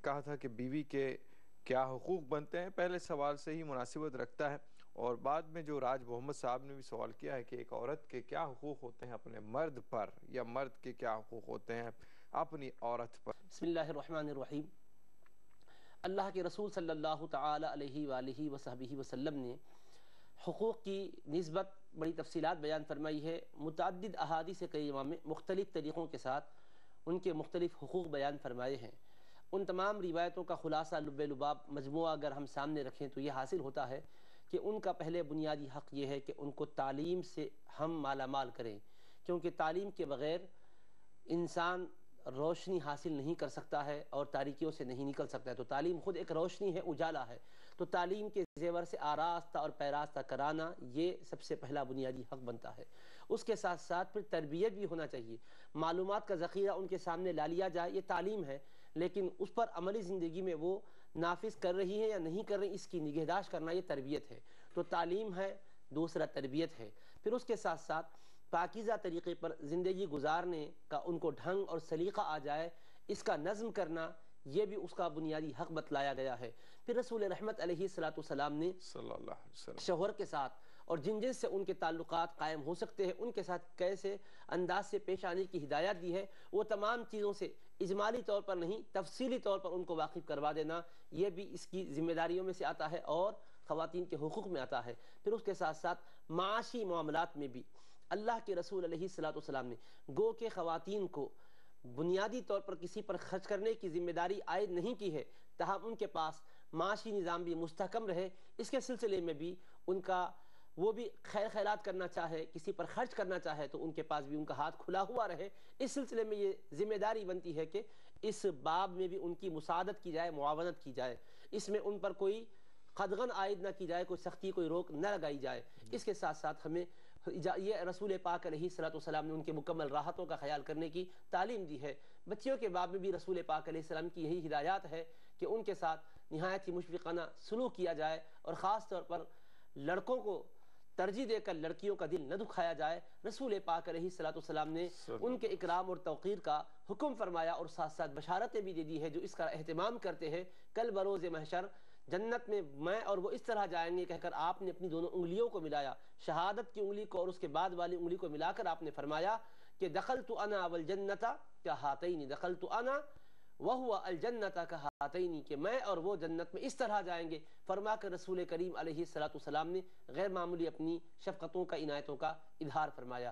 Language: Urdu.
کہا تھا کہ بیوی کے کیا حقوق بنتے ہیں، پہلے سوال سے ہی مناسبت رکھتا ہے، اور بعد میں جو راج محمد صاحب نے بھی سوال کیا ہے کہ ایک عورت کے کیا حقوق ہوتے ہیں اپنے مرد پر، یا مرد کے کیا حقوق ہوتے ہیں اپنی عورت پر۔ بسم اللہ الرحمن الرحیم۔ اللہ کے رسول صلی اللہ تعالی علیہ وآلہ وصحبہ وسلم نے حقوق کی نسبت بڑی تفصیلات بیان فرمائی ہے۔ متعدد احادیث کریمہ میں مختلف طریقوں کے ساتھ ان کے مختلف حقوق بیان فرمائے ہیں۔ ان تمام روایتوں کا خلاصہ لب لباب مجموعہ اگر ہم سامنے رکھیں تو یہ حاصل ہوتا ہے کہ ان کا پہلے بنیادی حق یہ ہے کہ ان کو تعلیم سے ہم مالا مال کریں، کیونکہ تعلیم کے بغیر انسان روشنی حاصل نہیں کر سکتا ہے اور تاریکیوں سے نہیں نکل سکتا ہے۔ تو تعلیم خود ایک روشنی ہے، اجالا ہے۔ تو تعلیم کے زیور سے آراستہ اور پیراستہ کرانا یہ سب سے پہلا بنیادی حق بنتا ہے۔ اس کے ساتھ ساتھ پھر تربیت بھی ہونا چاہیے، معلومات کا ذخیرہ ان کے سامنے لا لیا جائے، یہ تعلیم ہے، لیکن اس پر عملی زندگی میں وہ نافذ کر رہی ہیں یا نہیں کر رہی، اس کی نگہداشت کرنا یہ تربیت ہے۔ تو تعلیم ہے، دوسرا تربیت ہے۔ پھر اس کے ساتھ ساتھ پاکیزہ طریقے پر زندگی گزارنے کا ان کو ڈھنگ اور سلیقہ آ جائے، اس کا نظم کرنا، یہ بھی اس کا بنیادی حق بتلایا گیا ہے۔ پھر رسول رحمت علیہ السلام نے صلی اللہ علیہ وسلم شوہر کے ساتھ اور جن جن سے ان کے تعلقات قائم ہو سکتے ہیں ان کے ساتھ کیسے انداز سے پیش آنے کی ہدایت دی ہے۔ وہ تمام چیزوں سے اجمالی طور پر نہیں، تفصیلی طور پر ان کو واقف کروا دینا، یہ بھی اس کی ذمہ داریوں میں سے آتا ہے اور خواتین کے حقوق میں آتا ہے۔ پھر اس کے ساتھ ساتھ معاشی معاملات میں بھی اللہ کے رسول علیہ السلام نے گو کہ خواتین کو بنیادی طور پر کسی پر خرچ کرنے کی ذمہ داری عائد نہیں کی ہے، تاہم ان کے پاس معاشی نظام بھی مستحکم رہے، اس کے سلسلے میں بھی ان کا وہ بھی خیر خیرات کرنا چاہے، کسی پر خرچ کرنا چاہے تو ان کے پاس بھی ان کا ہاتھ کھلا ہوا رہے۔ اس سلسلے میں یہ ذمہ داری بنتی ہے کہ اس باب میں بھی ان کی مساعدت کی جائے، معاونت کی جائے، اس میں ان پر کوئی قدغن عائد نہ کی جائے، کوئی سختی، کوئی روک نہ لگائی جائے۔ اس کے ساتھ ساتھ ہمیں یہ رسول پاک علیہ السلام نے ان کے مکمل راحتوں کا خیال کرنے کی تعلیم دی ہے۔ بچیوں کے باب میں بھی رسول پاک علیہ السلام کی یہی ہدایات ہے کہ ان کے ساتھ نہایت ہی مشفقانہ سلوک کیا جائے، اور خاص طور پر لڑکوں کو ترجیح دے کر لڑکیوں کا دل نہ دکھایا جائے۔ رسول پاک علیہ السلام نے ان کے اکرام اور توقیر کا حکم فرمایا، اور ساتھ ساتھ بشارتیں بھی دے دی ہے جو اس کا اہتمام کرتے ہیں کل بروز محشر جنت میں میں اور وہ اس طرح جائیں گے، کہہ کر آپ نے اپنی دونوں انگلیوں کو ملایا، شہادت کی انگلی کو اور اس کے بعد والی انگلی کو ملا کر آپ نے فرمایا کہ دخلت انا والجنت کہاتین، دخلت انا وہو الجنت کہاتین، کہ میں اور وہ جنت میں اس طرح جائیں گے۔ فرما کر رسول کریم علیہ السلام نے غیر معمولی اپنی شفقتوں کا، عنایتوں کا اظہار فرمایا۔